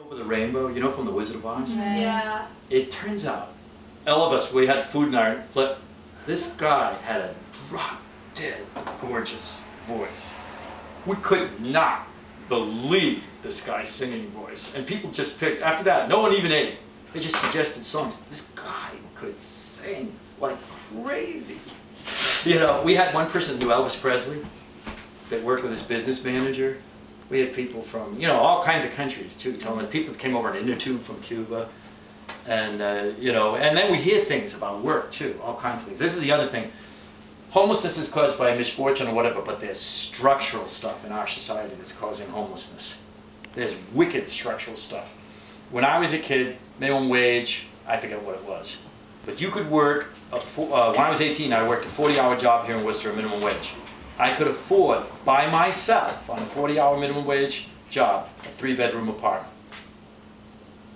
Over the Rainbow, you know, from The Wizard of Oz? Yeah. It turns out, all of us, we had food in our plate. This guy had a drop-dead gorgeous voice. We could not believe this guy's singing voice. And people just picked, after that, no one even ate. They just suggested songs. This guy could sing like crazy. You know, we had one person who knew Elvis Presley that worked with his business manager. We had people from, you know, all kinds of countries too. People that came over in Indochine from Cuba. And, you know, and then we hear things about work too, all kinds of things. This is the other thing. Homelessness is caused by misfortune or whatever, but there's structural stuff in our society that's causing homelessness. There's wicked structural stuff. When I was a kid, minimum wage, I forget what it was. But you could work, when I was 18, I worked a 40-hour job here in Worcester, a minimum wage. I could afford, by myself, on a 40-hour minimum wage job, a 3-bedroom apartment.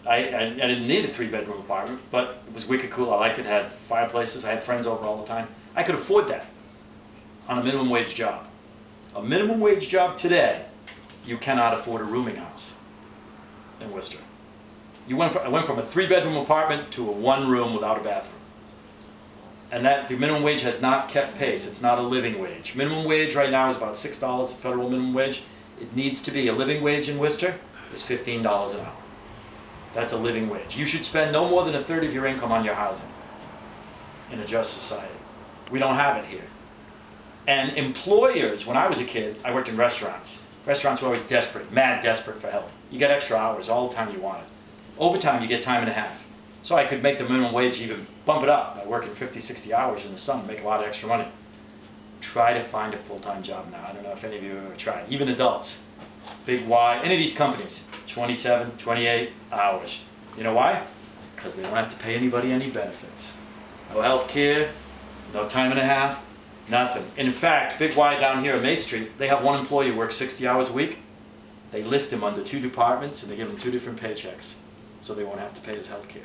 I didn't need a 3-bedroom apartment, but it was wicked cool. I liked it, had fireplaces, I had friends over all the time. I could afford that on a minimum wage job. A minimum wage job today, you cannot afford a rooming house in Worcester. I went from a 3-bedroom apartment to a 1-room without a bathroom. And that the minimum wage has not kept pace. It's not a living wage. Minimum wage right now is about $6, the federal minimum wage. It needs to be a living wage in Worcester is $15 an hour. That's a living wage. You should spend no more than a third of your income on your housing in a just society. We don't have it here. And employers, when I was a kid, I worked in restaurants. Restaurants were always desperate, mad desperate for help. You get extra hours all the time you want it. Overtime, you get time and a half. So I could make the minimum wage, even bump it up by working 50, 60 hours in the sun, make a lot of extra money. Try to find a full-time job now. I don't know if any of you have ever tried. Even adults. Big Y, any of these companies, 27, 28 hours. You know why? Because they don't have to pay anybody any benefits. No health care, no time and a half, nothing. And in fact, Big Y down here at May Street, they have one employee who works 60 hours a week. They list him under 2 departments and they give him 2 different paychecks so they won't have to pay his health care.